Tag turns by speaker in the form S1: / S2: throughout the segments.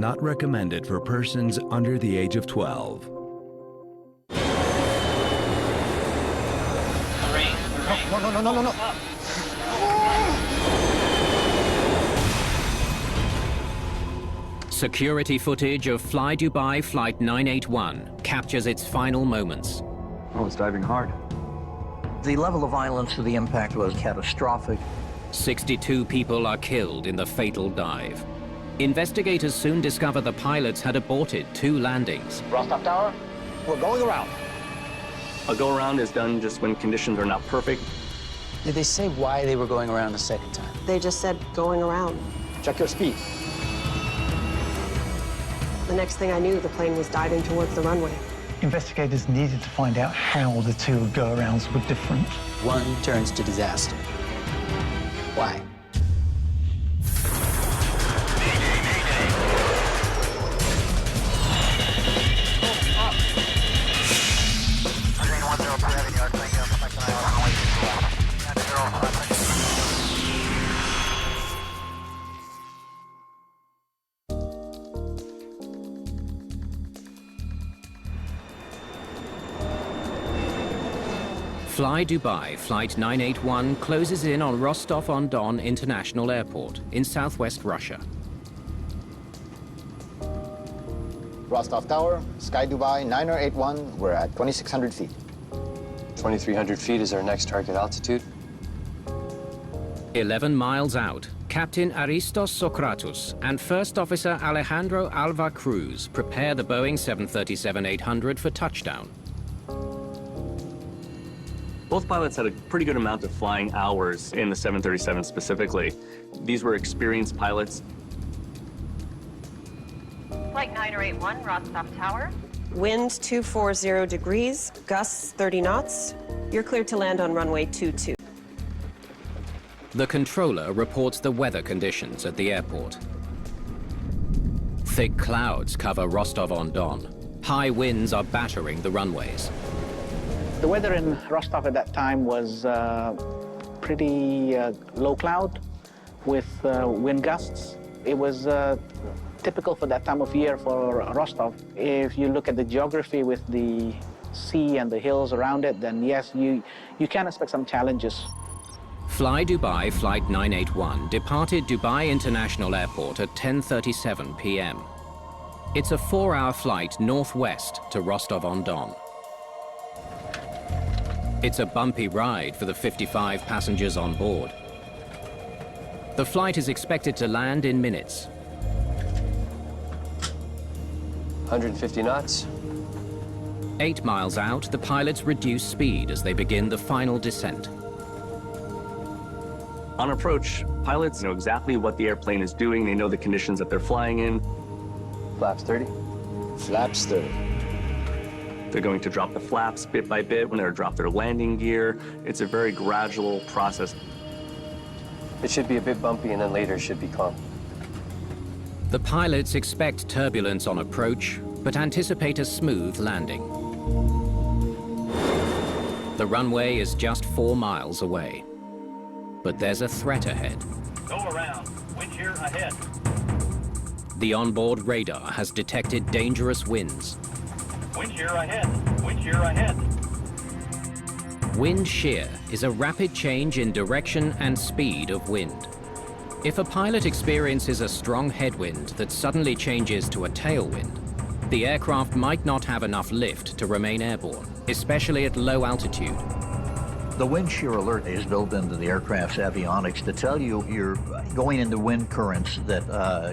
S1: not recommended for persons under the age of 12.
S2: No.
S3: Security footage of Fly Dubai Flight 981 captures its final moments.
S4: I was diving hard.
S5: The level of violence of the impact was catastrophic.
S3: 62 people are killed in the fatal dive. Investigators soon discover the pilots had aborted 2 landings.
S2: Rostov Tower, we're going around.
S4: A go-around is done just when conditions are not perfect.
S6: Did they say why they were going around the second time?
S7: They just said going around.
S2: Check your speed.
S7: The next thing I knew, the plane was diving towards the runway.
S8: Investigators needed to find out how the 2 go-arounds were different.
S6: One turns to disaster. Why?
S3: Fly Dubai Flight 981 closes in on Rostov-on-Don International Airport in southwest Russia.
S2: Rostov Tower, Sky Dubai 9081, we're at 2,600 feet.
S4: 2,300 feet is our next target altitude.
S3: 11 miles out, Captain Aristos Sokratos and First Officer Alejandro Alva Cruz prepare the Boeing 737-800 for touchdown.
S4: Both pilots had a pretty good amount of flying hours in the 737 specifically. These were experienced pilots.
S9: Flight 9081, Rostov Tower.
S7: Winds 240 degrees, gusts 30 knots. You're cleared to land on runway 22.
S3: The controller reports the weather conditions at the airport. Thick clouds cover Rostov-on-Don. High winds are battering the runways.
S10: The weather in Rostov at that time was pretty low cloud with wind gusts. It was typical for that time of year for Rostov. If you look at the geography with the sea and the hills around it, then yes, you can expect some challenges.
S3: Fly Dubai Flight 981 departed Dubai International Airport at 10:37 p.m. It's a 4-hour flight northwest to Rostov-on-Don. It's a bumpy ride for the 55 passengers on board. The flight is expected to land in minutes.
S4: 150 knots.
S3: 8 miles out, the pilots reduce speed as they begin the final descent.
S4: On approach, pilots know exactly what the airplane is doing. They know the conditions that they're flying in. Flaps 30.
S2: Flaps 30.
S4: They're going to drop the flaps bit by bit when they're drop their landing gear. It's a very gradual process. It should be a bit bumpy and then later should be calm.
S3: The pilots expect turbulence on approach, but anticipate a smooth landing. The runway is just 4 miles away. But there's a threat ahead.
S11: Go around. Wind shear ahead.
S3: The onboard radar has detected dangerous winds.
S11: Wind shear ahead. Wind shear ahead.
S3: Wind shear is a rapid change in direction and speed of wind. If a pilot experiences a strong headwind that suddenly changes to a tailwind, the aircraft might not have enough lift to remain airborne, especially at low altitude.
S5: The wind shear alert is built into the aircraft's avionics to tell you you're going into wind currents that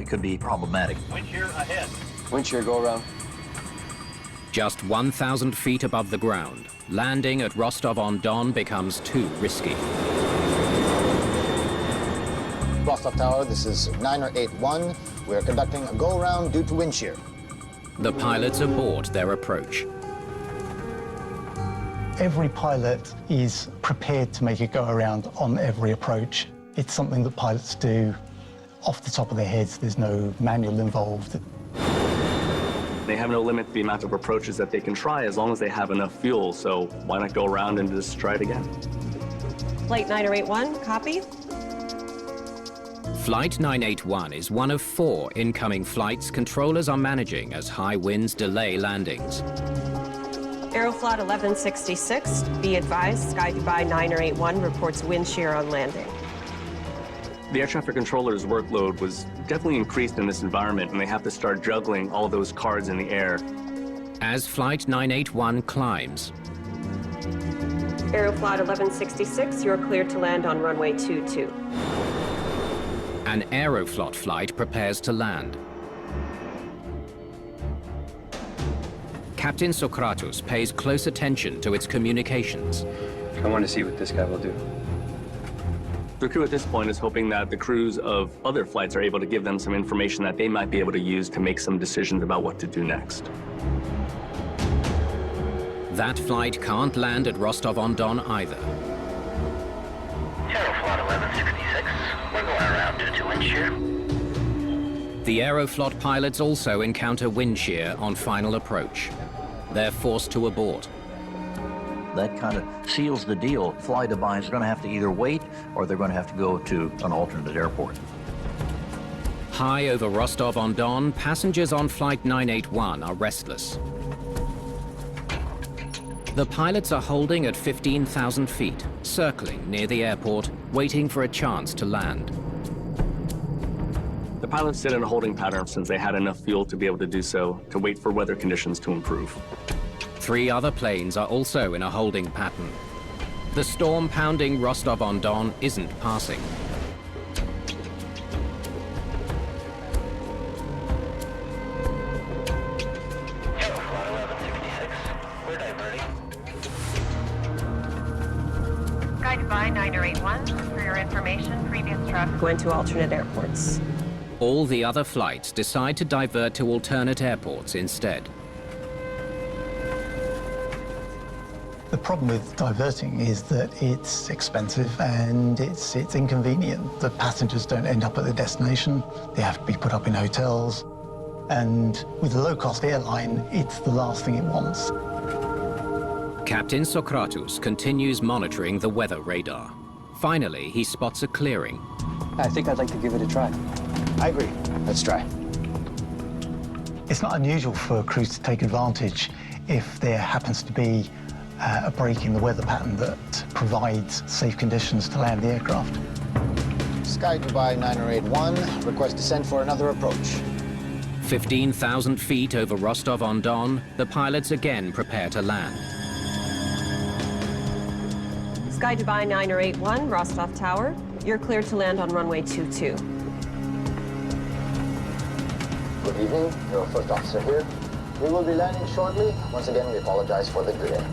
S5: could be problematic.
S11: Wind shear ahead.
S4: Wind shear, go around.
S3: Just 1,000 feet above the ground, landing at Rostov-on-Don becomes too risky.
S2: Rostov Tower, this is 9081. We're conducting a go-around due to wind shear.
S3: The pilots abort their approach.
S8: Every pilot is prepared to make a go-around on every approach. It's something that pilots do off the top of their heads. There's no manual involved.
S4: They have no limit to the amount of approaches that they can try as long as they have enough fuel. So why not go around and just try it again?
S7: Flight 9081, copy.
S3: Flight 981 is one of 4 incoming flights controllers are managing as high winds delay landings.
S7: Aeroflot 1166, be advised, Sky Dubai 981 reports wind shear on landing.
S4: The air traffic controller's workload was definitely increased in this environment, and they have to start juggling all those cards in the air.
S3: As Flight 981 climbs,
S7: Aeroflot 1166, you're cleared to land on runway 22.
S3: an Aeroflot flight prepares to land. Captain Sokratos pays close attention to its communications.
S12: I want to see what this guy will do.
S4: The crew at this point is hoping that the crews of other flights are able to give them some information that they might be able to use to make some decisions about what to do next.
S3: That flight can't land at Rostov-on-Don either.
S11: Aeroflot 1166, we're going around due to wind shear.
S3: The Aeroflot pilots also encounter wind shear on final approach. They're forced to abort.
S5: That kind of seals the deal. Fly Dubai is going to have to either wait or they're going to have to go to an alternate airport.
S3: High over Rostov-on-Don, passengers on Flight 981 are restless. The pilots are holding at 15,000 feet, circling near the airport, waiting for a chance to land.
S4: The pilots sit in a holding pattern since they had enough fuel to be able to do so, to wait for weather conditions to improve.
S3: 3 other planes are also in a holding pattern. The storm pounding Rostov-on-Don isn't passing.
S11: Aeroflot 1166, we're diverting.
S9: Sky Dubai 981, for your information, previous traffic.
S7: Went to alternate airports.
S3: All the other flights decide to divert to alternate airports instead.
S8: The problem with diverting is that it's expensive and it's inconvenient. The passengers don't end up at the destination. They have to be put up in hotels. And with a low-cost airline, it's the last thing it wants.
S3: Captain Sokratos continues monitoring the weather radar. Finally, he spots a clearing.
S6: I think I'd like to give it a try.
S2: I agree. Let's try.
S8: It's not unusual for crews to take advantage if there happens to be a break in the weather pattern that provides safe conditions to land the aircraft.
S2: Sky Dubai 981, request descent for another approach.
S3: 15,000 feet over Rostov-on-Don, the pilots again prepare to land.
S7: Sky Dubai 981, Rostov Tower, you're cleared to land on runway 22.
S2: Good evening, your first officer here. We will be landing shortly. Once again, we apologize for the delay.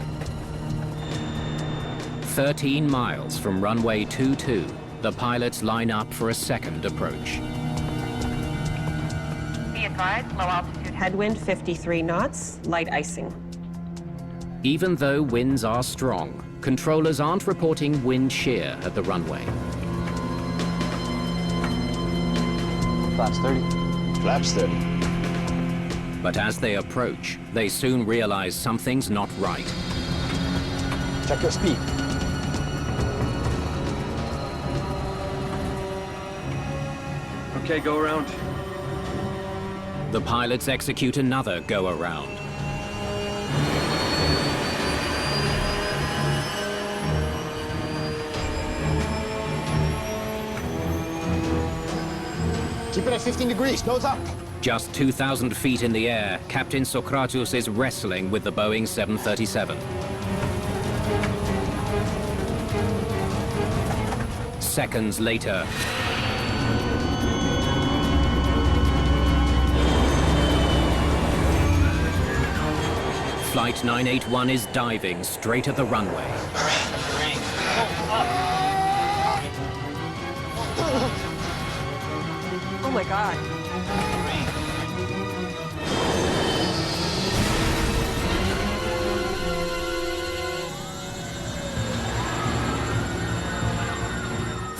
S3: 13 miles from runway 22, the pilots line up for a second approach.
S9: Be advised, low altitude
S7: Headwind 53 knots, light icing.
S3: Even though winds are strong, controllers aren't reporting wind shear at the runway.
S6: Flaps 30.
S2: Flaps 30.
S3: But as they approach, they soon realize something's not right.
S2: Check your speed.
S12: Okay, go around.
S3: The pilots execute another go-around.
S2: Keep it at 15 degrees, nose up.
S3: Just 2,000 feet in the air, Captain Sokratos is wrestling with the Boeing 737. Seconds later, Flight 981 is diving straight at the runway.
S7: Oh my God.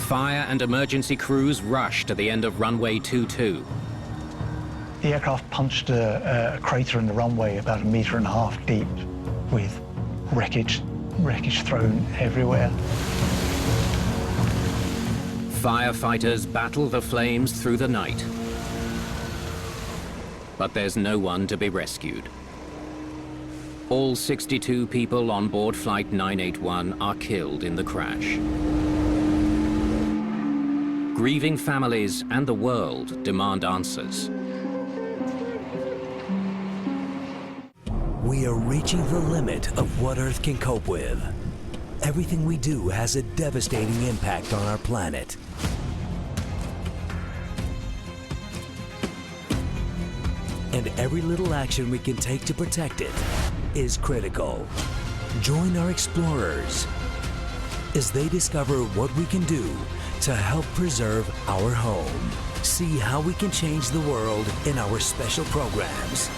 S3: Fire and emergency crews rush to the end of runway 22.
S8: The aircraft punched a crater in the runway about 1.5 meters deep with wreckage thrown everywhere.
S3: Firefighters battle the flames through the night. But there's no one to be rescued. All 62 people on board Flight 981 are killed in the crash. Grieving families and the world demand answers.
S1: We are reaching the limit of what Earth can cope with. Everything we do has a devastating impact on our planet. And every little action we can take to protect it is critical. Join our explorers as they discover what we can do to help preserve our home. See how we can change the world in our special programs.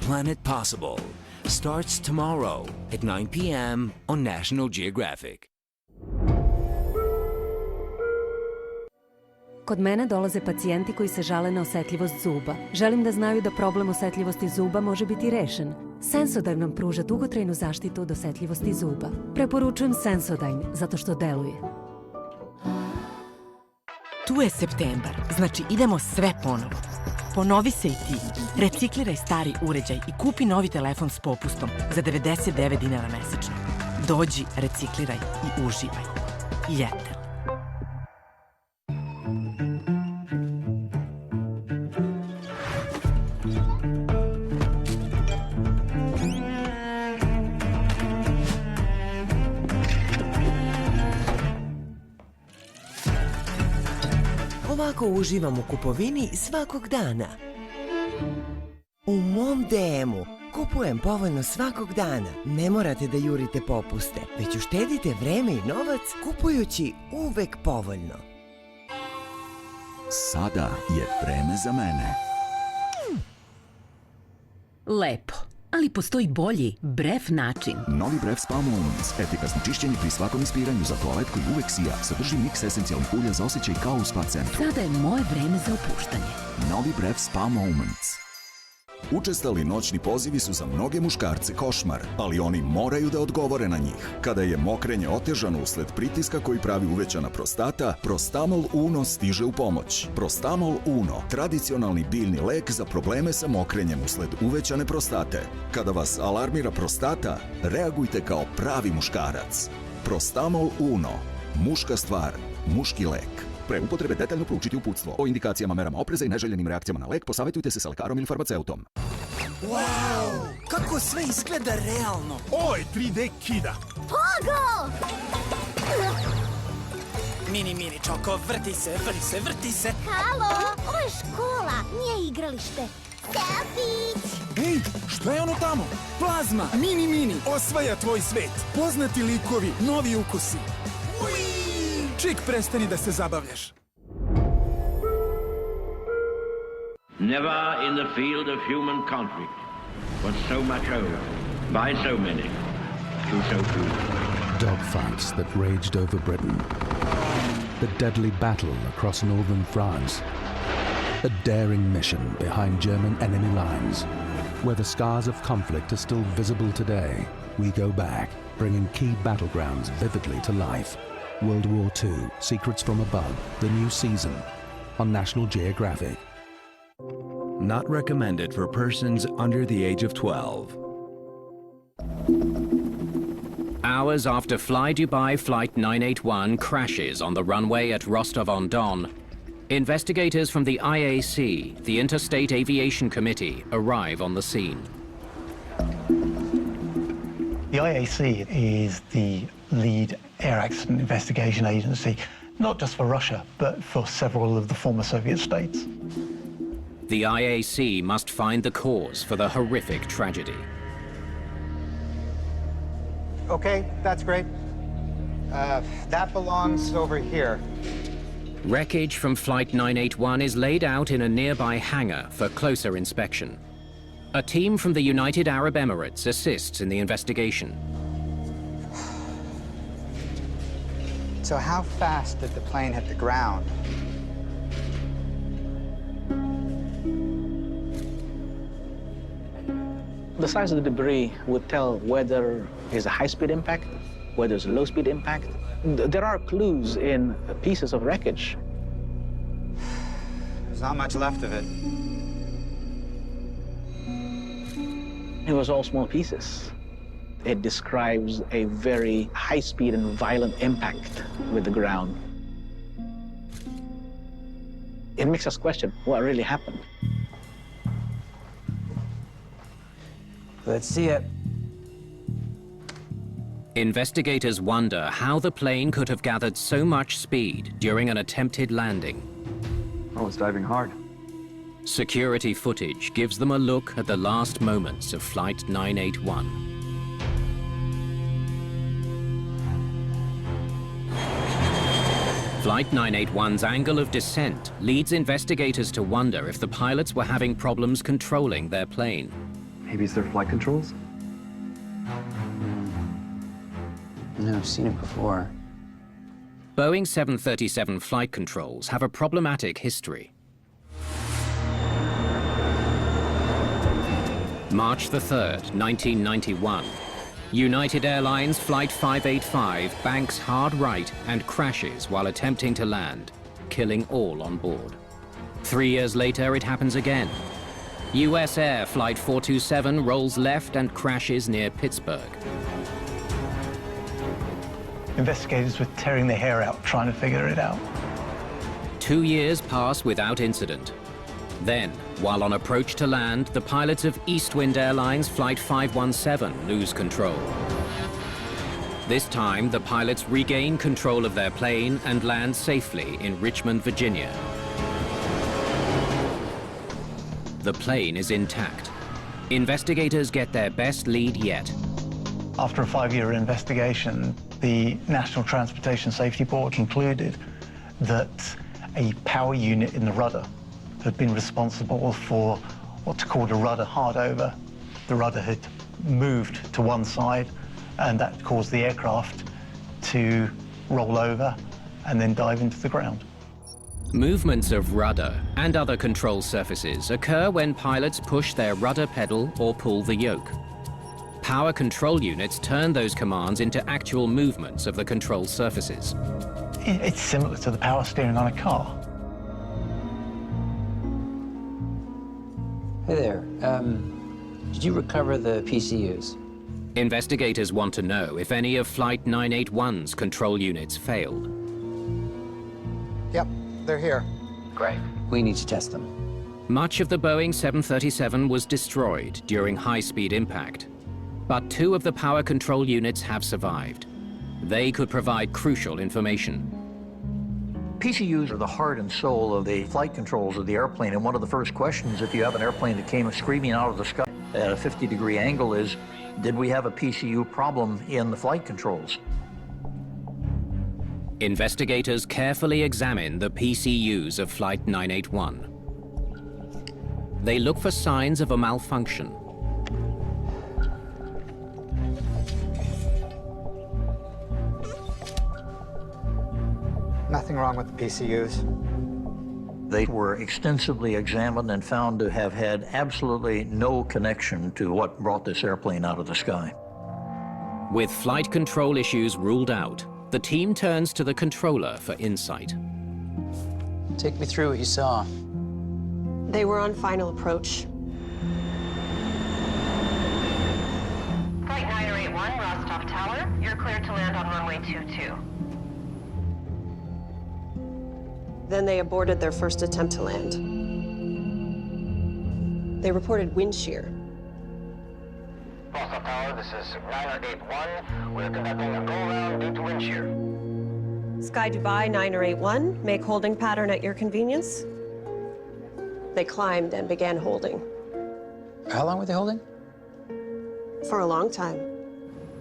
S1: Planet Possible starts tomorrow at 9 p.m. on National Geographic.
S13: Kod mene dolaze pacijenti koji se žale na osetljivost zuba. Želim da znaju da problem osetljivosti zuba može biti rešen. Sensodyne nam pruža dugotrajnu zaštitu od osetljivosti zuba. Preporučujem Sensodyne zato što deluje.
S14: Tu je septembar, znači idemo sve ponovo. Ponovi se i ti. Recikliraj stari uređaj i kupi novi telefon s popustom za 99 dinara mesečno. Dođi, recikliraj i uživaj. Jetel.
S15: Ovako uživam u kupovini svakog dana. U mom DM-u kupujem povoljno svakog dana. Ne morate da jurite popuste, već uštedite vreme i novac kupujući uvek povoljno.
S16: Sada je vreme za mene.
S17: Lepo, ali postoji bolji, Bref način.
S16: Novi Bref Spa Moments. Efikasno čišćenje pri svakom ispiranju za toalet koji uvek sija. Sadrži miks esencijalnih ulja za osjećaj kao u spa centru.
S17: Sada je moje vreme za opuštanje.
S16: Novi Bref Spa Moments. Učestali noćni pozivi su za mnoge muškarce košmar, ali oni moraju da odgovore na njih. Kada je mokrenje otežano usled pritiska koji pravi uvećana prostata, Prostamol Uno stiže u pomoć. Prostamol Uno, tradicionalni biljni lek za probleme sa mokrenjem usled uvećane prostate. Kada vas alarmira prostata, reagujte kao pravi muškarac. Prostamol Uno, muška stvar, muški lek. Pre upotrebe detaljno proučiti uputstvo. O indikacijama, merama opreza i neželjenim reakcijama na lek posavjetujte se sa lekarom ili farmaceutom.
S18: Wow! Kako sve izgleda realno! Oj, 3D kida!
S19: Pogo!
S18: Mini Čoko, vrti se!
S19: Halo, ovo je škola, nije igralište. Selfić!
S18: Ej, šta je ono tamo? Plazma, mini, osvaja tvoj svet. Poznati likovi, novi ukusi. Čik, prestani da se zabavljaš.
S20: Never in the field of human conflict was so much over, by so many, to so few.
S21: Dogfights that raged over Britain. The deadly battle across northern France. A daring mission behind German enemy lines. Where the scars of conflict are still visible today, we go back, bringing key battlegrounds vividly to life. World War II, Secrets from Above, the new season on National Geographic.
S1: Not recommended for persons under the age of 12.
S3: Hours after Fly Dubai Flight 981 crashes on the runway at Rostov-on-Don, investigators from the IAC, the Interstate Aviation Committee, arrive on the scene.
S8: The IAC is the lead air accident investigation agency, not just for Russia, but for several of the former Soviet states.
S3: The IAC must find the cause for the horrific tragedy.
S22: Okay, that's great. That belongs over here.
S3: Wreckage from Flight 981 is laid out in a nearby hangar for closer inspection. A team from the United Arab Emirates assists in the investigation.
S22: So how fast did the plane hit the ground?
S10: The size of the debris would tell whether it's a high-speed impact where there's a low-speed impact. There are clues in pieces of wreckage.
S22: There's not much left of it.
S10: It was all small pieces. It describes a very high-speed and violent impact with the ground. It makes us question what really happened.
S4: Let's see it.
S3: Investigators wonder how the plane could have gathered so much speed during an attempted landing.
S12: Oh, it's diving hard.
S3: Security footage gives them a look at the last moments of Flight 981. Flight 981's angle of descent leads investigators to wonder if the pilots were having problems controlling their plane.
S12: Maybe it's their flight controls?
S6: No, I've seen it before.
S3: Boeing 737 flight controls have a problematic history. March the 3rd, 1991. United Airlines Flight 585 banks hard right and crashes while attempting to land, killing all on board. 3 years later, it happens again. US Air Flight 427 rolls left and crashes near Pittsburgh.
S8: Investigators were tearing their hair out trying to figure it out.
S3: 2 years pass without incident. Then, while on approach to land, the pilots of Eastwind Airlines Flight 517 lose control. This time, the pilots regain control of their plane and land safely in Richmond, Virginia. The plane is intact. Investigators get their best lead yet.
S8: After a 5-year investigation, the National Transportation Safety Board concluded that a power unit in the rudder had been responsible for what's called a rudder hardover. The rudder had moved to one side, and that caused the aircraft to roll over and then dive into the ground.
S3: Movements of rudder and other control surfaces occur when pilots push their rudder pedal or pull the yoke. Power control units turn those commands into actual movements of the control surfaces.
S8: It's similar to the power steering on a car.
S6: Hey there, did you recover the PCUs?
S3: Investigators want to know if any of Flight 981's control units failed.
S22: Yep, they're here.
S6: Great. We need to test them.
S3: Much of the Boeing 737 was destroyed during high-speed impact, but 2 of the power control units have survived. They could provide crucial information.
S5: PCUs are the heart and soul of the flight controls of the airplane, and one of the first questions if you have an airplane that came screaming out of the sky at a 50-degree angle is, did we have a PCU problem in the flight controls?
S3: Investigators carefully examine the PCUs of Flight 981. They look for signs of a malfunction.
S22: Nothing wrong with the PCUs.
S5: They were extensively examined and found to have had absolutely no connection to what brought this airplane out of the sky.
S3: With flight control issues ruled out, the team turns to the controller for insight.
S6: Take me through what you saw.
S7: They were on final approach.
S9: Flight 981, Rostov Tower. You're cleared to land on runway 22.
S7: Then they aborted their first attempt to land. They reported wind shear.
S2: Rostov Tower, this is 981. We're conducting a go-around due to wind shear.
S7: Sky Dubai 981, make holding pattern at your convenience. They climbed and began holding.
S6: How long were they holding?
S7: For a long time.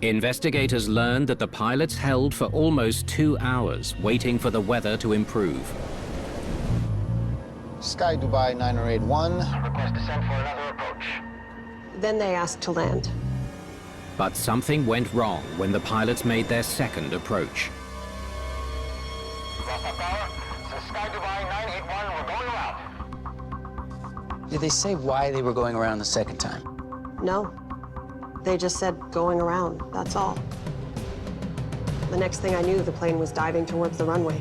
S3: Investigators learned that the pilots held for almost 2 hours, waiting for the weather to improve.
S2: Sky Dubai 981. Request descent for another approach.
S7: Then they asked to land.
S3: But something went wrong when the pilots made their second approach.
S2: Rostov Tower, this is Sky Dubai 981. We're going around.
S6: Did they say why they were going around the second time?
S7: No. They just said going around, that's all. The next thing I knew, the plane was diving towards the runway.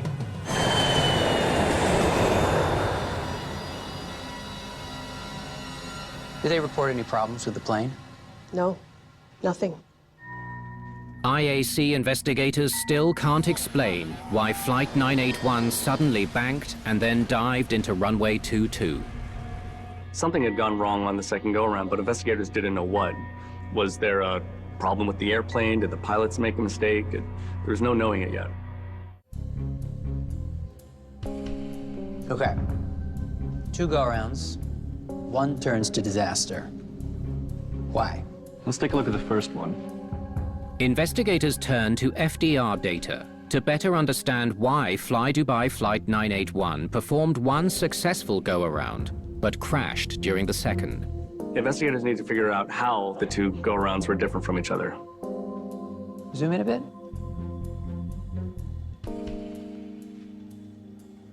S6: Did they report any problems with the plane?
S7: No, nothing.
S3: IAC investigators still can't explain why Flight 981 suddenly banked and then dived into runway 22.
S4: Something had gone wrong on the second go-around, but investigators didn't know what. Was there a problem with the airplane? Did the pilots make a mistake? There's no knowing it yet.
S6: Okay. 2 go-arounds, 1 turns to disaster. Why?
S4: Let's take a look at the first one.
S3: Investigators turn to FDR data to better understand why Fly Dubai Flight 981 performed 1 successful go-around, but crashed during the second.
S4: Investigators need to figure out how the 2 go-arounds were different from each other.
S6: Zoom in a bit.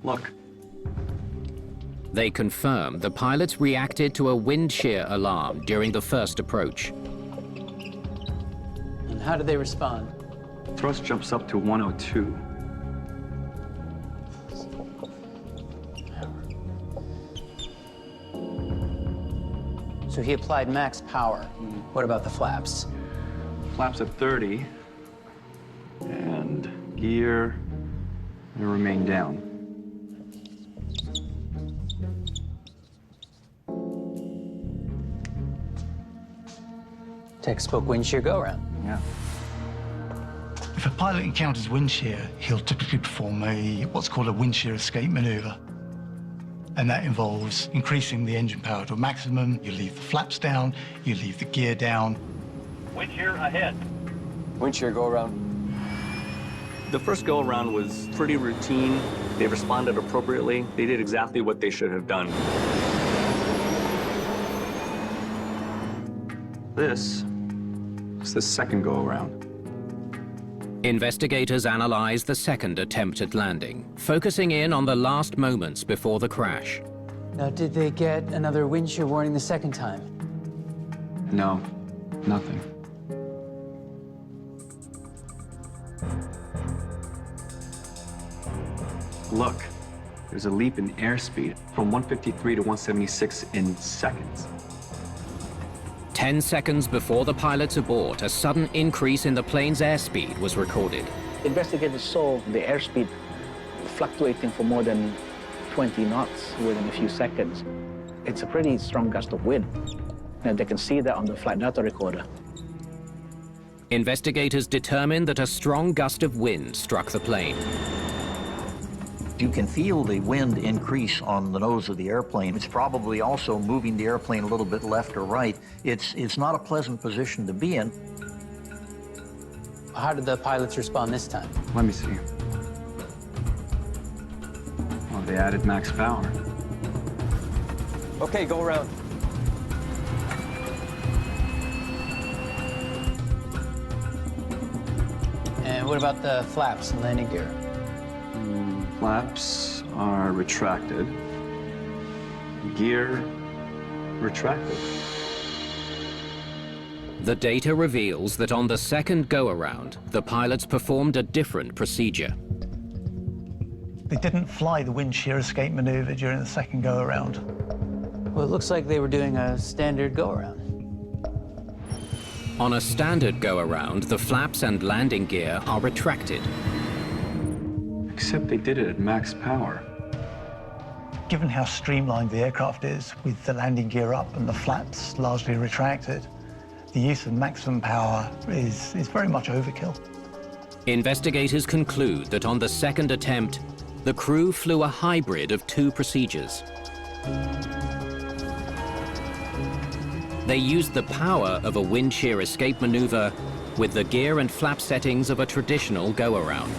S4: Look.
S3: They confirm the pilots reacted to a wind shear alarm during the first approach.
S6: And how did they respond?
S4: Thrust jumps up to 102.
S6: So he applied max power. What about the flaps?
S4: Flaps at 30. And gear will remain down.
S6: Textbook wind shear go-around.
S4: Yeah.
S8: If a pilot encounters wind shear, he'll typically perform what's called a wind shear escape maneuver. And that involves increasing the engine power to a maximum. You leave the flaps down, you leave the gear down.
S11: Wind shear ahead.
S4: Wind shear go-around. The first go-around was pretty routine. They responded appropriately. They did exactly what they should have done. This is the second go-around.
S3: Investigators analyze the second attempt at landing, focusing in on the last moments before the crash.
S6: Now, did they get another wind shear warning the second time?
S4: No, nothing. Look, there's a leap in airspeed from 153 to 176 in seconds.
S3: 10 seconds before the pilots abort, a sudden increase in the plane's airspeed was recorded.
S10: Investigators saw the airspeed fluctuating for more than 20 knots within a few seconds. It's a pretty strong gust of wind, and they can see that on the flight data recorder.
S3: Investigators determined that a strong gust of wind struck the plane.
S5: You can feel the wind increase on the nose of the airplane. It's probably also moving the airplane a little bit left or right. It's not a pleasant position to be in.
S6: How did the pilots respond this time?
S4: Let me see. Well, they added max power.
S11: Okay, go around.
S6: And what about the flaps and landing gear?
S4: Flaps are retracted. Gear retracted.
S3: The data reveals that on the second go-around, the pilots performed a different procedure.
S8: They didn't fly the wind shear escape maneuver during the second go-around.
S6: Well, it looks like they were doing a standard go-around.
S3: On a standard go-around, the flaps and landing gear are retracted.
S4: Except they did it at max power.
S8: Given how streamlined the aircraft is, with the landing gear up and the flaps largely retracted, the use of maximum power is very much overkill.
S3: Investigators conclude that on the second attempt, the crew flew a hybrid of 2 procedures. They used the power of a wind shear escape maneuver with the gear and flap settings of a traditional go-around.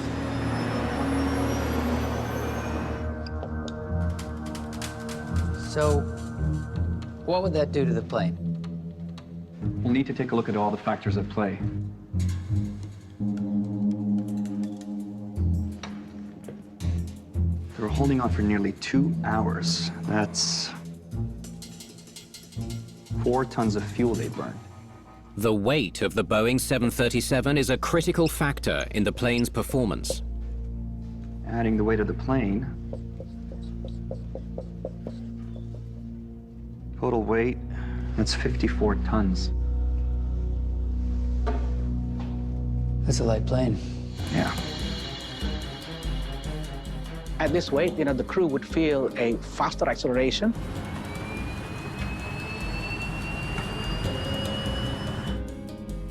S6: So, what would that do to the plane?
S4: We'll need to take a look at all the factors at play. They were holding on for nearly 2 hours. That's 4 tons of fuel they burned.
S3: The weight of the Boeing 737 is a critical factor in the plane's performance.
S12: Adding the weight of the plane. Total weight, that's 54 tons.
S6: That's a light plane.
S12: Yeah.
S10: At this weight, the crew would feel a faster acceleration.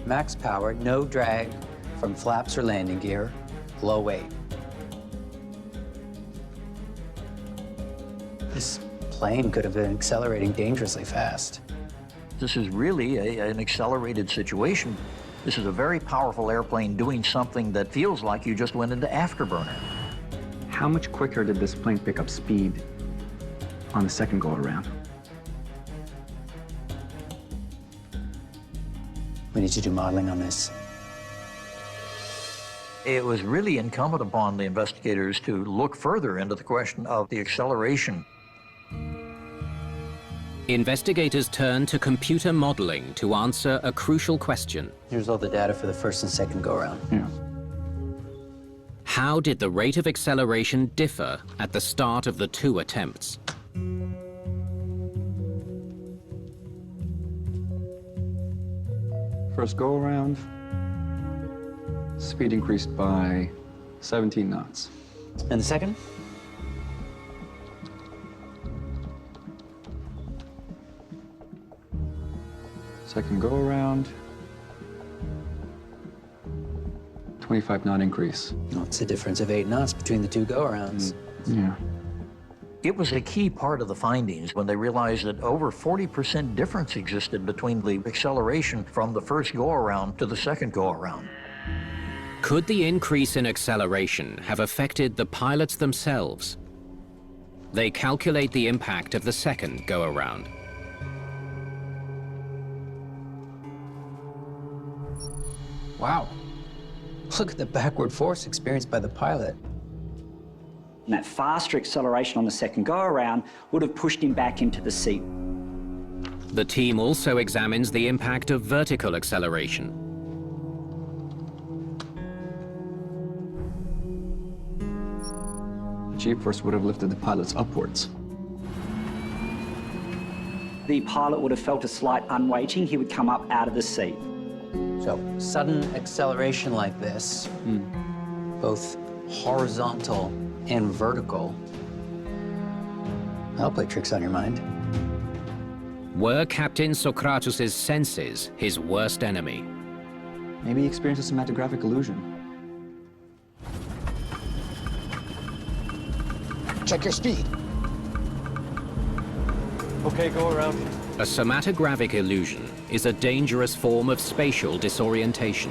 S6: Max power, no drag from flaps or landing gear, low weight. This plane could have been accelerating dangerously fast.
S5: This is really an accelerated situation. This is a very powerful airplane doing something that feels like you just went into afterburner.
S12: How much quicker did this plane pick up speed on the second go-around?
S6: We need to do modeling on this.
S5: It was really incumbent upon the investigators to look further into the question of the acceleration.
S3: Investigators turn to computer modeling to answer a crucial question.
S6: Here's all the data for the first and second go-around.
S12: Yeah.
S3: How did the rate of acceleration differ at the start of the two attempts?
S12: First go-around, speed increased by 17 knots.
S6: And the second?
S12: Second go-around, 25-knot increase.
S6: Well, it's a difference of 8 knots between the two go-arounds.
S12: Yeah.
S5: It was a key part of the findings when they realized that over 40% difference existed between the acceleration from the first go-around to the second go-around.
S3: Could the increase in acceleration have affected the pilots themselves? They calculate the impact of the second go-around.
S6: Wow. Look at the backward force experienced by the pilot.
S13: And that faster acceleration on the second go-around would have pushed him back into the seat.
S3: The team also examines the impact of vertical acceleration.
S12: The G-force would have lifted the pilots upwards.
S13: The pilot would have felt a slight unweighting. He would come up out of the seat.
S6: So, sudden acceleration like this, both horizontal and vertical, that'll play tricks on your mind.
S3: Were Captain Socrates' senses his worst enemy?
S12: Maybe he experienced a cinematographic illusion.
S2: Check your speed.
S11: Okay, go around.
S3: A cinematographic illusion is a dangerous form of spatial disorientation.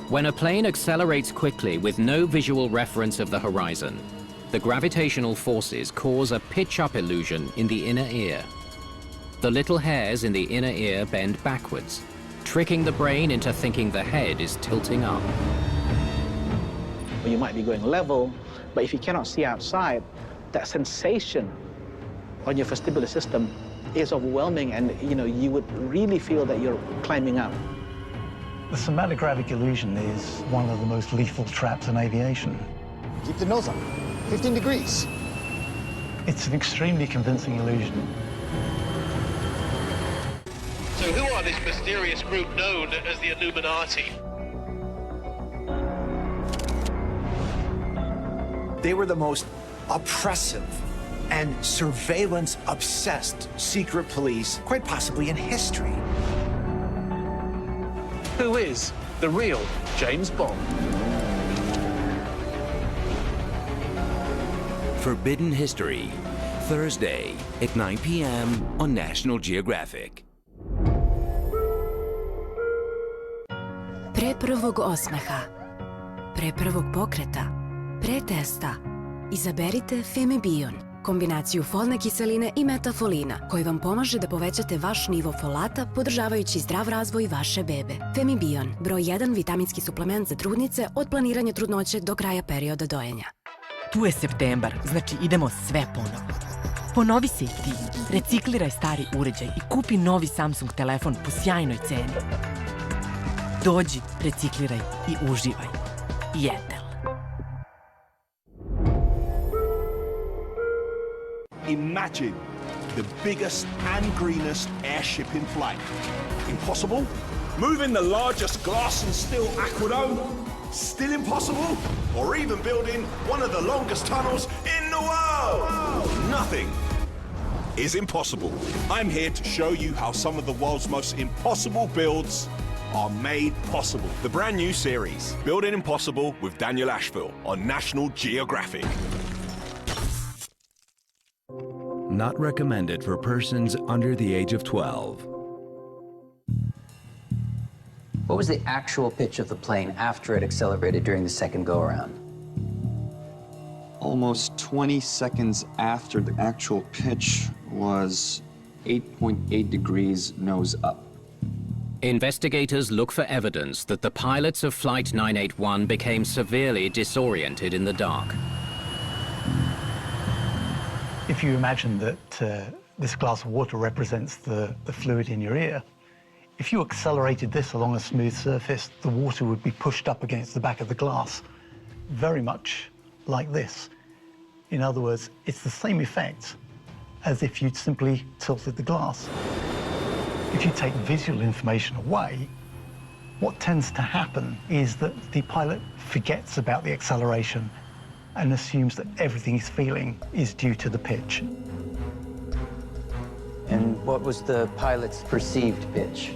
S3: When a plane accelerates quickly with no visual reference of the horizon, the gravitational forces cause a pitch-up illusion in the inner ear. The little hairs in the inner ear bend backwards, tricking the brain into thinking the head is tilting up.
S10: You might be going level, but if you cannot see outside, that sensation on your vestibular system is overwhelming, and you would really feel that you're climbing up.
S8: The cinematographic illusion is one of the most lethal traps in aviation.
S2: Keep the nose up. 15 degrees.
S8: It's an extremely convincing illusion.
S11: So who are this mysterious group known as the Illuminati?
S14: They were the most oppressive and surveillance-obsessed secret police, quite possibly in history.
S11: Who is the real James Bond?
S1: Forbidden History, Thursday at 9 p.m. on National Geographic.
S23: Pre prvog osmeha, pre prvog pokreta, pre testa, izaberite Femibion, kombinaciju folne kiseline i metafolina, koji vam pomaže da povećate vaš nivo folata, podržavajući zdrav razvoj vaše bebe. Femibion, broj 1 vitaminski suplement za trudnice od planiranja trudnoće do kraja perioda dojenja.
S15: Tu je septembar, znači idemo sve ponovo.
S16: Ponovi se i ti, recikliraj stari uređaj i kupi novi Samsung telefon po sjajnoj ceni. Dođi, recikliraj i uživaj. Jetel.
S17: Imagine the biggest and greenest airship in flight. Impossible? Moving the largest glass and steel aqueduct? Still impossible? Or even building one of the longest tunnels in the world? Nothing is impossible. I'm here to show you how some of the world's most impossible builds are made possible. The brand new series, Building Impossible with Daniel Asheville on National Geographic.
S1: Not recommended for persons under the age of 12.
S6: What was the actual pitch of the plane after it accelerated during the second go-around?
S12: Almost 20 seconds after the actual pitch was 8.8 degrees nose up.
S3: Investigators look for evidence that the pilots of Flight 981 became severely disoriented in the dark.
S8: If you imagine that this glass of water represents the fluid in your ear, if you accelerated this along a smooth surface, the water would be pushed up against the back of the glass, very much like this. In other words, it's the same effect as if you'd simply tilted the glass. If you take visual information away, what tends to happen is that the pilot forgets about the acceleration and assumes that everything he's feeling is due to the pitch.
S6: And what was the pilot's perceived pitch?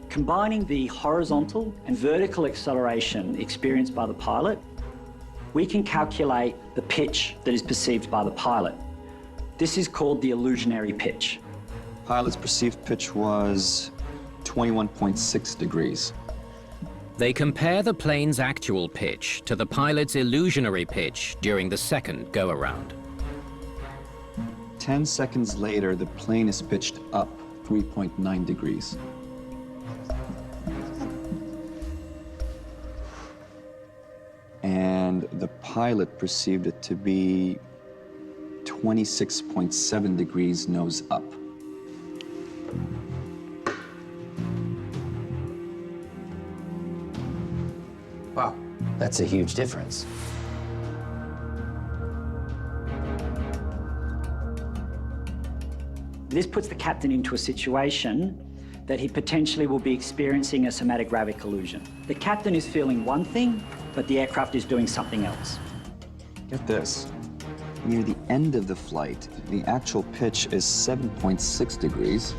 S13: Combining the horizontal and vertical acceleration experienced by the pilot, we can calculate the pitch that is perceived by the pilot. This is called the illusionary pitch.
S12: Pilot's perceived pitch was 21.6 degrees.
S3: They compare the plane's actual pitch to the pilot's illusionary pitch during the second go-around.
S12: 10 seconds later, the plane is pitched up 3.9 degrees. And the pilot perceived it to be 26.7 degrees nose up.
S6: Wow, that's a huge difference.
S13: This puts the captain into a situation that he potentially will be experiencing a somatogravic illusion. The captain is feeling one thing, but the aircraft is doing something else.
S12: Get this. Near the end of the flight, the actual pitch is 7.6 degrees.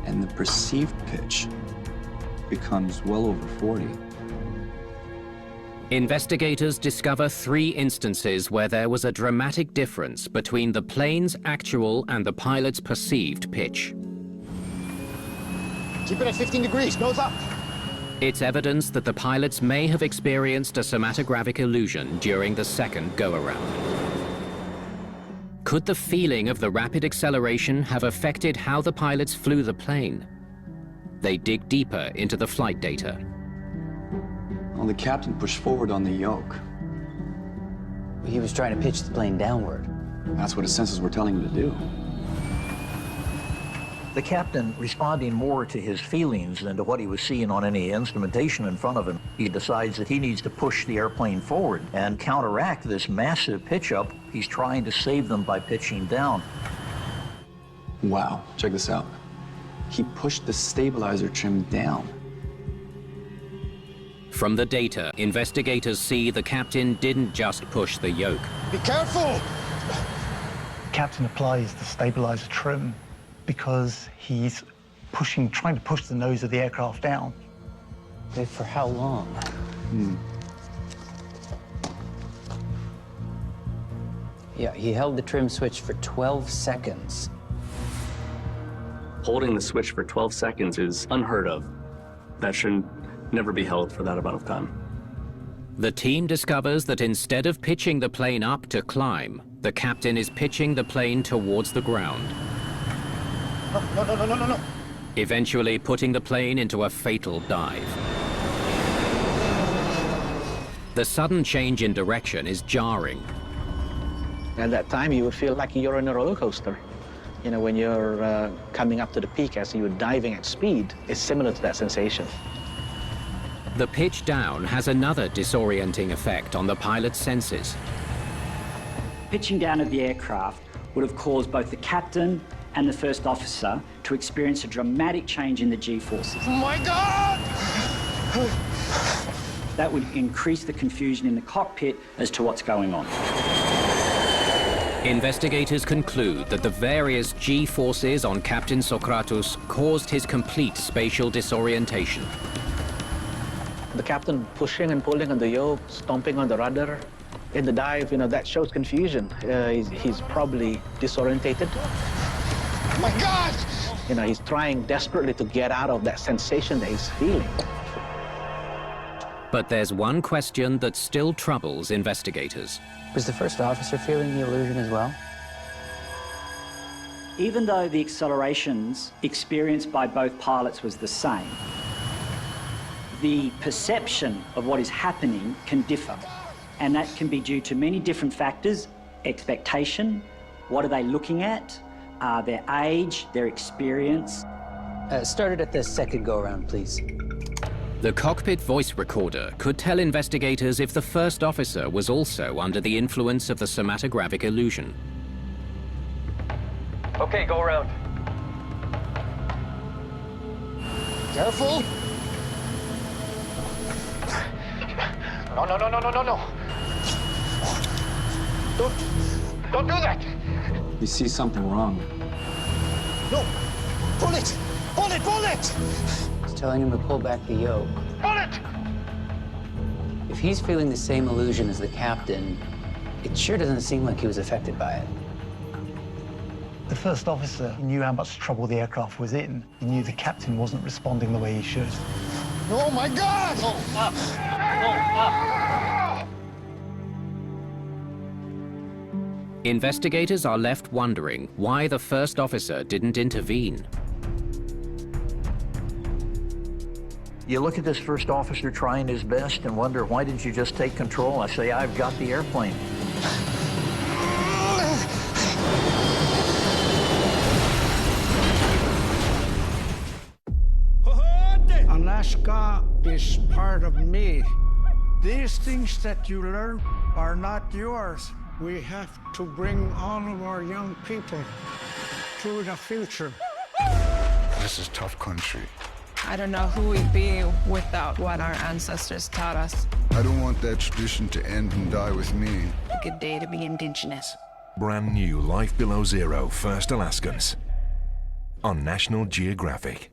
S12: And the perceived pitch becomes well over 40.
S3: Investigators discover 3 instances where there was a dramatic difference between the plane's actual and the pilot's perceived pitch.
S2: Keep it at 15 degrees, nose up.
S3: It's evidence that the pilots may have experienced a somatogravic illusion during the second go-around. Could the feeling of the rapid acceleration have affected how the pilots flew the plane? They dig deeper into the flight data.
S12: Well, the captain pushed forward on the yoke.
S6: He was trying to pitch the plane downward.
S12: That's what his senses were telling him to do.
S5: The captain, responding more to his feelings than to what he was seeing on any instrumentation in front of him, he decides that he needs to push the airplane forward and counteract this massive pitch up. He's trying to save them by pitching down.
S12: Wow, check this out. He pushed the stabilizer trim down.
S3: From the data, investigators see the captain didn't just push the yoke.
S2: Be careful!
S8: The captain applies the stabilizer trim because he's trying to push the nose of the aircraft down.
S6: For how long? Yeah, he held the trim switch for 12 seconds.
S4: Holding the switch for 12 seconds is unheard of. That should never be held for that amount of time.
S3: The team discovers that instead of pitching the plane up to climb, the captain is pitching the plane towards the ground.
S2: No.
S3: Eventually putting the plane into a fatal dive. The sudden change in direction is jarring.
S10: At that time, you would feel like you're in a roller coaster. You know, when you're coming up to the peak as you're diving at speed, it's similar to that sensation.
S3: The pitch down has another disorienting effect on the pilot's senses.
S13: Pitching down of the aircraft would have caused both the captain and the first officer to experience a dramatic change in the G-forces.
S17: Oh my God!
S13: That would increase the confusion in the cockpit as to what's going on.
S3: Investigators conclude that the various G-forces on Captain Socrates caused his complete spatial disorientation.
S10: The captain pushing and pulling on the yoke, stomping on the rudder. In the dive, you know, that shows confusion. He's probably disorientated.
S17: Oh my God!
S10: You know, he's trying desperately to get out of that sensation that he's feeling.
S3: But there's one question that still troubles investigators.
S6: Was the first officer feeling the illusion as well?
S13: Even though the accelerations experienced by both pilots was the same, the perception of what is happening can differ. And that can be due to many different factors: expectation, what are they looking at, their age, their experience.
S6: Started at the second go-around, please.
S3: The cockpit voice recorder could tell investigators if the first officer was also under the influence of the somatographic illusion.
S18: Okay, go around.
S17: Careful! No, no, no, no, no, no, no. Don't do that!
S12: You see something wrong.
S17: No! Pull it! Pull it! Pull it!
S6: It's telling him to pull back the yoke.
S17: Pull it!
S6: If he's feeling the same illusion as the captain, it sure doesn't seem like he was affected by it.
S8: The first officer knew how much trouble the aircraft was in. He knew the captain wasn't responding the way he should.
S17: Oh my God!
S18: Oh, up! Oh, up!
S3: Investigators are left wondering why the first officer didn't intervene.
S5: You look at this first officer trying his best and wonder, why didn't you just take control? I say, I've got the airplane.
S19: Alaska is part of me. These things that you learn are not yours. We have to bring all of our young people to the future.
S20: This is tough country.
S24: I don't know who we'd be without what our ancestors taught us.
S20: I don't want that tradition to end and die with me.
S24: A good day to be indigenous.
S25: Brand new Life Below Zero First Alaskans on National Geographic.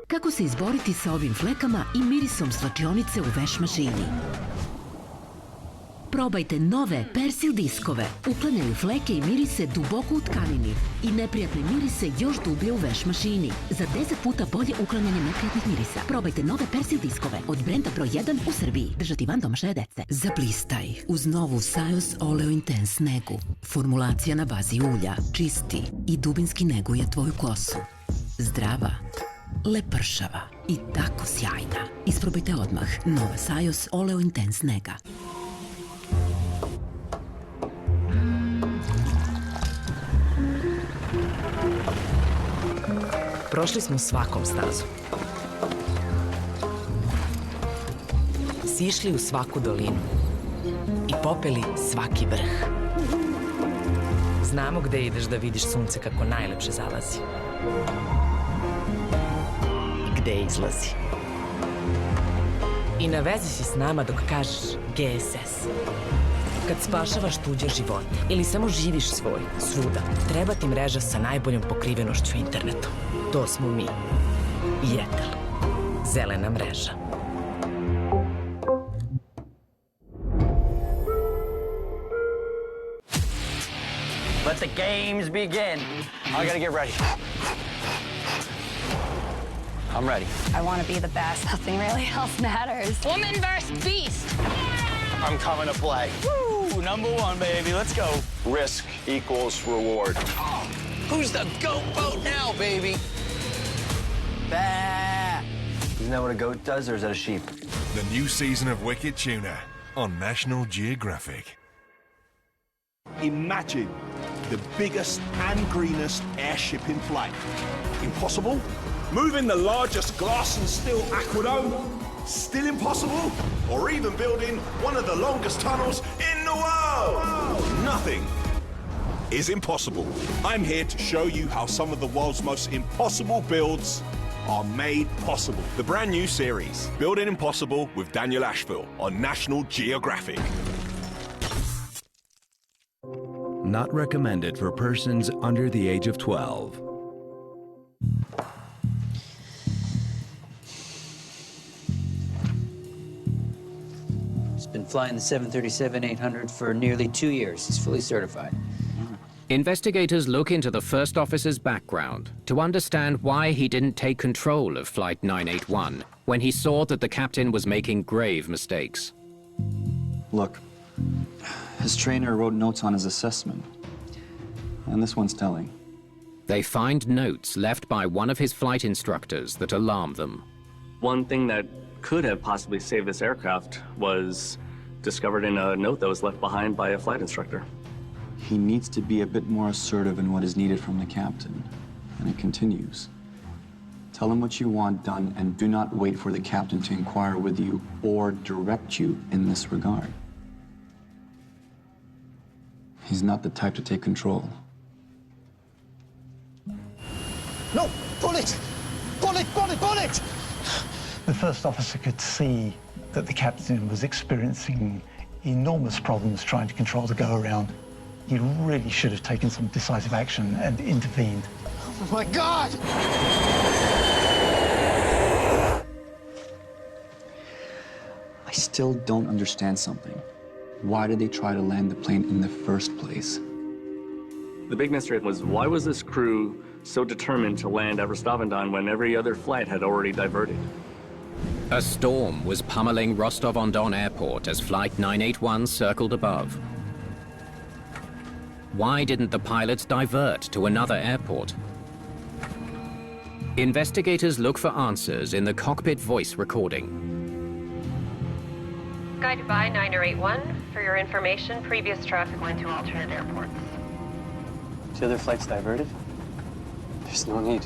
S26: Kako se izboriti sa ovim flekama i mirisom slačionice u veš mašini? Probajte nove Persil diskove. Uklanjaju fleke i mirise duboko u tkanini i neprijatne mirise još dublje u veš mašini. Za 10 puta bolje uklanjanje neprijatnih mirisa. Probajte nove Persil diskove od brenda broj 1 u Srbiji. Držati van domašaje dece. Zablistaj uz novu Sajos Oleo Intense negu. Formulacija na bazi ulja čisti i dubinski neguje tvoju kosu. Zdrava, lepršava i tako sjajna. Isprobajte odmah nova Sajos Oleo Intense nega.
S16: Prošli smo svakom stazom. Sišli u svaku dolinu i popeli svaki vrh. Znamo gde ideš da vidiš sunce kako najlepše zalazi. I gde izlazi. I na vezi si s nama dok kažeš GSS. Kad spašavaš tuđe živote ili samo živiš svoj, svuda, treba ti mreža sa najboljom pokrivenošću internetom. To smo mi. Jetel. Zelena mreža.
S18: Let the games begin. I gotta get ready. I'm ready.
S23: I want to be the best. Nothing really else matters. Woman versus beast.
S18: I'm coming to play. Woo! #1, baby. Let's go. Risk equals reward. Who's the goat boat now, baby? Bah!
S7: Isn't that what a goat does, or is that a sheep?
S25: The new season of Wicked Tuna on National Geographic.
S17: Imagine the biggest and greenest airship in flight. Impossible? Moving the largest glass and steel aqueduct? Still impossible? Or even building one of the longest tunnels in the world? Nothing is impossible. I'm here to show you how some of the world's most impossible builds are made possible. The brand new series, Building Impossible with Daniel Asheville on National Geographic.
S1: Not recommended for persons under the age of 12.
S6: He's been flying the 737-800 for nearly 2 years. He's fully certified.
S3: Investigators look into the first officer's background to understand why he didn't take control of Flight 981 when he saw that the captain was making grave mistakes.
S12: Look, his trainer wrote notes on his assessment, and this one's telling.
S3: They find notes left by one of his flight instructors that alarm them.
S4: One thing that could have possibly saved this aircraft was discovered in a note that was left behind by a flight instructor.
S12: He needs to be a bit more assertive in what is needed from the captain. And it continues. Tell him what you want done, and do not wait for the captain to inquire with you or direct you in this regard. He's not the type to take control.
S8: No! Pull it! Pull it! Pull it! Pull it! The first officer could see that the captain was experiencing enormous problems trying to control the go-around. He really should have taken some decisive action and intervened.
S18: Oh my God!
S12: I still don't understand something. Why did they try to land the plane in the first place?
S4: The big mystery was, why was this crew so determined to land at Rostov-on-Don when every other flight had already diverted?
S3: A storm was pummeling Rostov-on-Don Airport as Flight 981 circled above. Why didn't the pilots divert to another airport? Investigators look for answers in the cockpit voice recording.
S9: Sky Dubai 9081, for your information, previous traffic went to alternate airports.
S7: The other flights diverted? There's no need.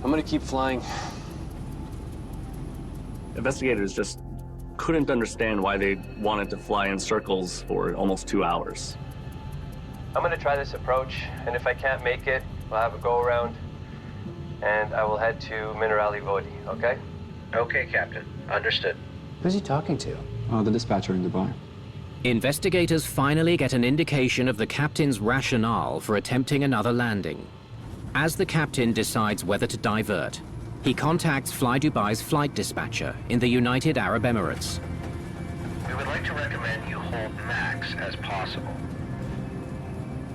S7: I'm gonna keep flying.
S4: Investigators just couldn't understand why they wanted to fly in circles for almost 2 hours.
S7: I'm gonna try this approach, and if I can't make it, we'll have a go-around, and I will head to Minerali Vodi, okay? Okay, Captain. Understood.
S6: Who's he talking to?
S12: Oh, the dispatcher in Dubai.
S3: Investigators finally get an indication of the captain's rationale for attempting another landing. As the captain decides whether to divert, he contacts Fly Dubai's flight dispatcher in the United Arab Emirates.
S18: We would like to recommend you hold max as possible.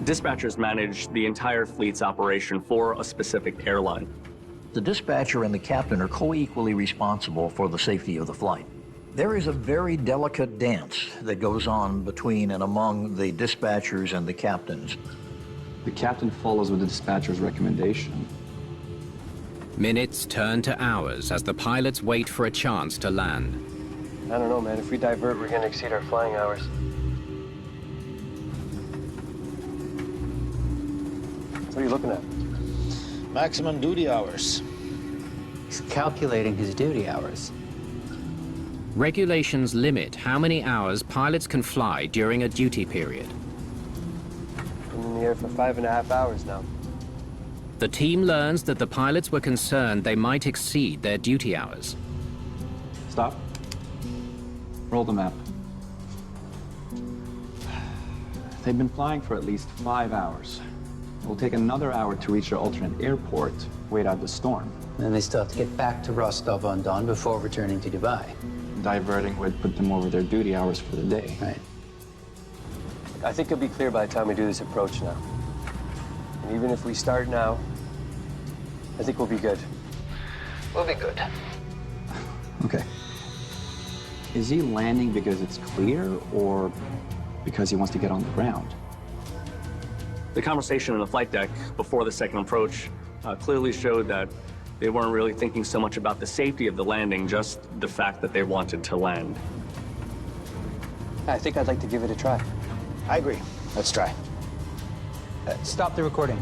S4: Dispatchers manage the entire fleet's operation for a specific airline.
S5: The dispatcher and the captain are co-equally responsible for the safety of the flight. There is a very delicate dance that goes on between and among the dispatchers and the captains.
S12: The captain follows with the dispatcher's recommendation.
S3: Minutes turn to hours as the pilots wait for a chance to land.
S7: I don't know, man. If we divert, we're gonna exceed our flying hours. What are you looking at?
S18: Maximum duty hours.
S6: He's calculating his duty hours.
S3: Regulations limit how many hours pilots can fly during a duty period.
S7: Been in the air for 5.5 hours now.
S3: The team learns that the pilots were concerned they might exceed their duty hours.
S12: Stop. Roll the map. They've been flying for at least 5 hours. It will take another hour to reach their alternate airport, wait out the storm.
S6: And they still have to get back to Rostov-on-Don before returning to Dubai.
S12: Diverting would put them over their duty hours for the day.
S6: Right.
S7: I think it'll be clear by the time we do this approach now. And even if we start now, I think we'll be good. We'll be good.
S12: Okay. Is he landing because it's clear, or because he wants to get on the ground?
S4: The conversation on the flight deck before the second approach clearly showed that They weren't really thinking so much about the safety of the landing, just the fact that they wanted to land.
S6: I think I'd like to give it a try.
S18: I agree. Let's try.
S6: Stop the recording.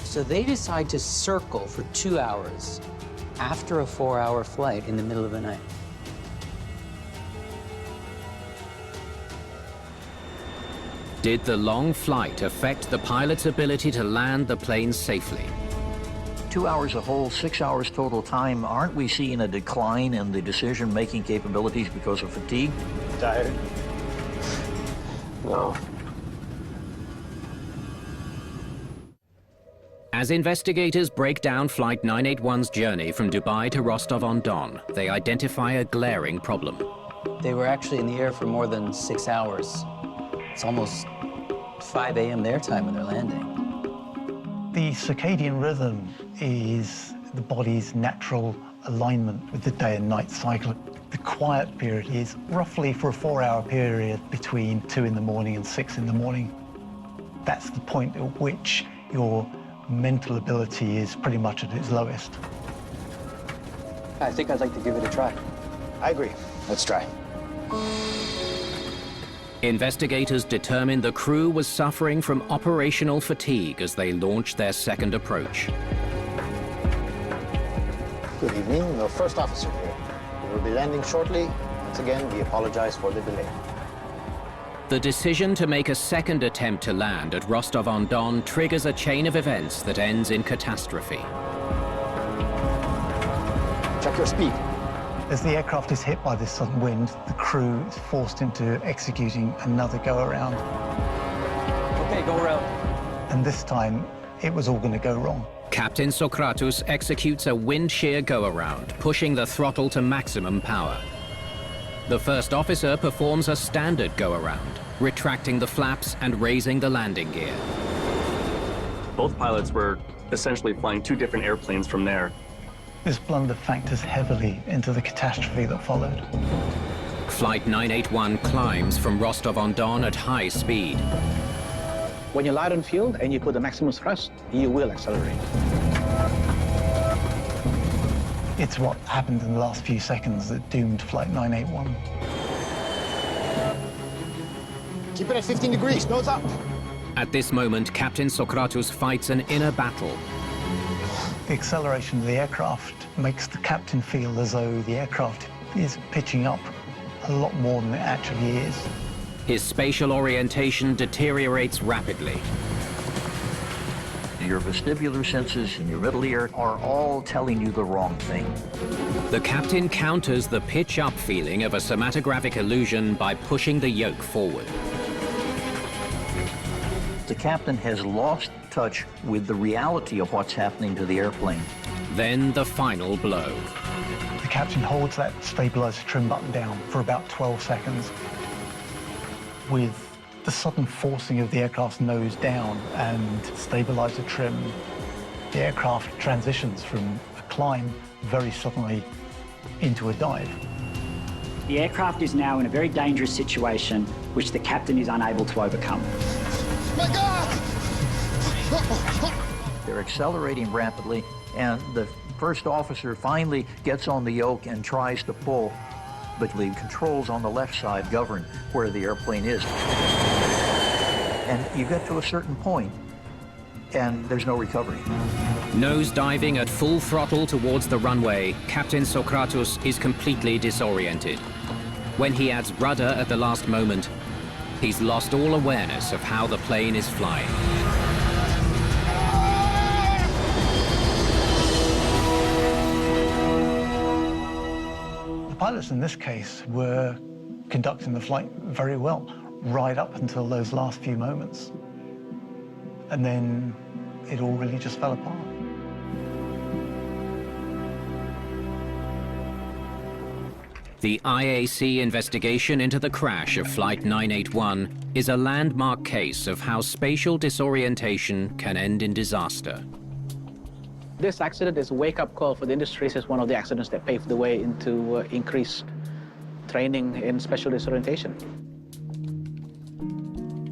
S6: So they decide to circle for 2 hours after a 4-hour flight in the middle of the night.
S3: Did the long flight affect the pilot's ability to land the plane safely?
S5: 2 hours a whole, 6 hours total time. Aren't we seeing a decline in the decision-making capabilities because of fatigue?
S18: Tired? No.
S3: As investigators break down Flight 981's journey from Dubai to Rostov-on-Don, they identify a glaring problem.
S6: They were actually in the air for more than 6 hours. It's almost 5 a.m. their time when they're landing.
S8: The circadian rhythm is the body's natural alignment with the day and night cycle. The quiet period is roughly for a 4-hour period between 2 in the morning and 6 in the morning. That's the point at which your mental ability is pretty much at its lowest.
S6: I think I'd like to give it a try.
S18: I agree. Let's try.
S3: Investigators determined the crew was suffering from operational fatigue as they launched their second approach.
S18: Good evening. The first officer here. We will be landing shortly. Once again, we apologize for the delay.
S3: The decision to make a second attempt to land at Rostov-on-Don triggers a chain of events that ends in catastrophe.
S18: Check your speed.
S8: As the aircraft is hit by this sudden wind, the crew is forced into executing another go-around.
S6: Okay, go around.
S8: And this time, it was all going to go wrong.
S3: Captain Sokratos executes a wind shear go-around, pushing the throttle to maximum power. The first officer performs a standard go-around, retracting the flaps and raising the landing gear.
S4: Both pilots were essentially flying two different airplanes from there.
S8: This blunder factors heavily into the catastrophe that followed.
S3: Flight 981 climbs from Rostov-on-Don at high speed.
S10: When you're light on fuel and you put the maximum thrust, you will accelerate.
S8: It's what happened in the last few seconds that doomed Flight 981.
S18: Keep it at 15 degrees, nose up.
S3: At this moment, Captain Sokratos fights an inner battle.
S8: The acceleration of the aircraft makes the captain feel as though the aircraft is pitching up a lot more than it actually is.
S3: His spatial orientation deteriorates rapidly.
S5: Your vestibular senses and your middle ear are all telling you the wrong thing.
S3: The captain counters the pitch-up feeling of a somatographic illusion by pushing the yoke forward.
S5: The captain has lost touch with the reality of what's happening to the airplane.
S3: Then the final blow.
S8: The captain holds that stabilizer trim button down for about 12 seconds. With the sudden forcing of the aircraft's nose down and stabilizer trim, the aircraft transitions from a climb very suddenly into a dive.
S13: The aircraft is now in a very dangerous situation, which the captain is unable to overcome.
S18: My God!
S5: They're accelerating rapidly, and the first officer finally gets on the yoke and tries to pull, but the controls on the left side govern where the airplane is. And you get to a certain point, and there's no recovery.
S3: Nose diving at full throttle towards the runway, Captain Sokratos is completely disoriented. When he adds rudder at the last moment, he's lost all awareness of how the plane is flying.
S8: The pilots in this case were conducting the flight very well, right up until those last few moments. And then it all really just fell apart.
S3: The IAC investigation into the crash of Flight 981 is a landmark case of how spatial disorientation can end in disaster.
S10: This accident is a wake-up call for the industry. This is one of the accidents that paved the way into increased training in spatial disorientation.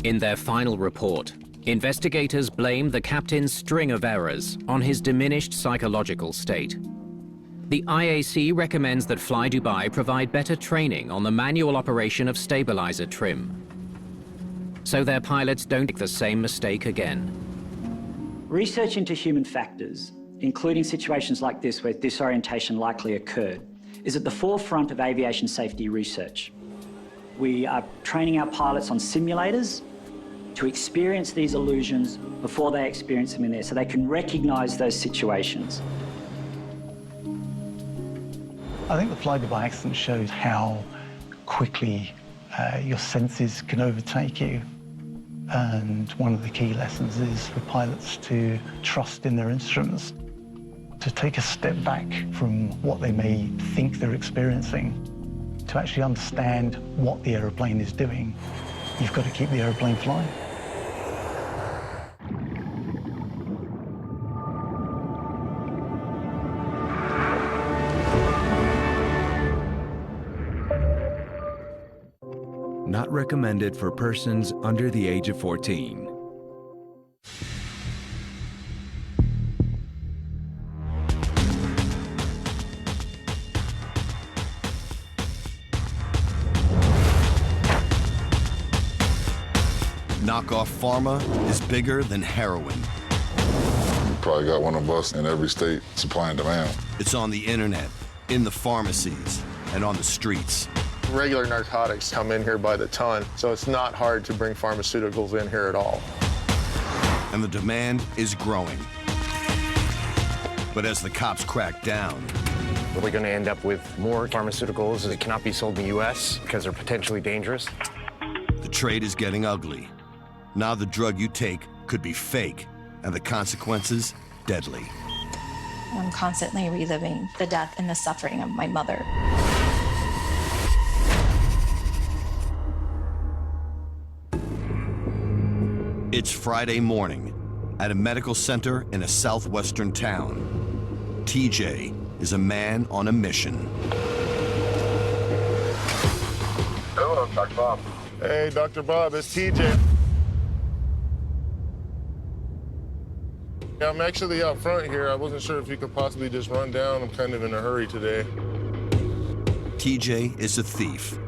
S3: In their final report, Investigators blame the captain's string of errors on his diminished psychological state. The IAC recommends that Fly Dubai provide better training on the manual operation of stabilizer trim, so their pilots don't make the same mistake again.
S13: Research into human factors, including situations like this where disorientation likely occurred, is at the forefront of aviation safety research. We are training our pilots on simulators to experience these illusions before they experience them in there, so they can recognize those situations.
S8: I think the Fly Dubai accident shows how quickly your senses can overtake you. And one of the key lessons is for pilots to trust in their instruments, to take a step back from what they may think they're experiencing, to actually understand what the aeroplane is doing. You've got to keep the aeroplane flying.
S25: Not recommended for persons under the age of 14.
S2: Knockoff pharma is bigger than heroin.
S11: Probably got one of us in every state, supply and demand.
S2: It's on the internet, in the pharmacies, and on the streets.
S14: Regular narcotics come in here by the ton, so it's not hard to bring pharmaceuticals in here at all.
S2: And the demand is growing. But as the cops crack down,
S7: Are we going to end up with more pharmaceuticals that cannot be sold in the U.S. because they're potentially dangerous?
S2: the trade is getting ugly. Now the drug you take could be fake, and the consequences deadly.
S15: I'm constantly reliving the death and the suffering of my mother.
S2: It's Friday morning at a medical center in a southwestern town. TJ is a man on a mission.
S14: Hello, Dr. Bob. Hey, Dr. Bob, it's TJ. I'm actually out front here. I wasn't sure if you could possibly just run down. I'm kind of in a hurry today.
S2: TJ is a thief.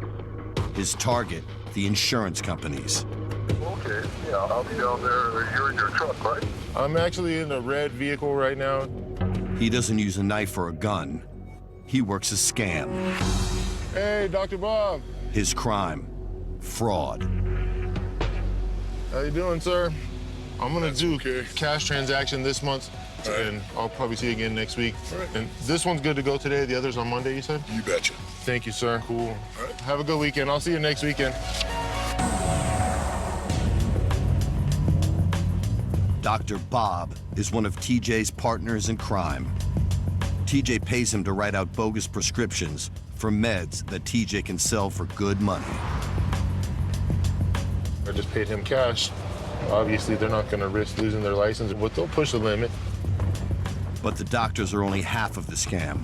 S2: His target, the insurance companies.
S14: Okay, yeah, I'll be down there. You're in your truck, right? I'm actually in a red vehicle right now.
S2: He doesn't use a knife or a gun. He works a scam.
S14: Hey, Dr. Bob.
S2: His crime, fraud.
S14: How you doing, sir? I'm gonna do cash transaction this month, and I'll probably see you again next week. And this one's good to go today. The other's on Monday, you said?
S11: You betcha.
S14: Thank you, sir. Cool. Have a good weekend. I'll see you next weekend.
S2: Dr. Bob is one of TJ's partners in crime. TJ pays him to write out bogus prescriptions for meds that TJ can sell for good money.
S14: I just paid him cash. Obviously, they're not going to risk losing their license, but they'll push the limit.
S2: But the doctors are only half of the scam.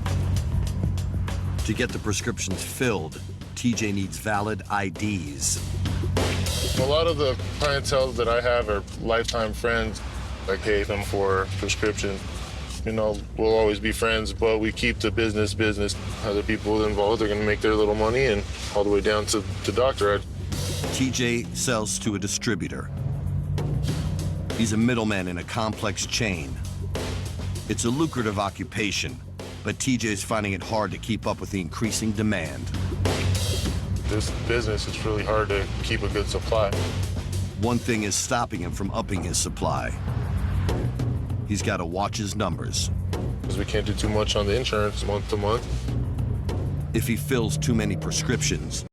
S2: To get the prescriptions filled, TJ needs valid IDs.
S14: A lot of the clientele that I have are lifetime friends. I pay them for prescription. You know, we'll always be friends, but we keep the business. Other people involved are going to make their little money, and all the way down to the doctor.
S2: TJ sells to a distributor. He's a middleman in a complex chain. It's a lucrative occupation, but TJ is finding it hard to keep up with the increasing demand.
S14: This business, it's really hard to keep a good supply.
S2: One thing is stopping him from upping his supply. He's got to watch his numbers.
S14: Because we can't do too much on the insurance month to month.
S2: If he fills too many prescriptions,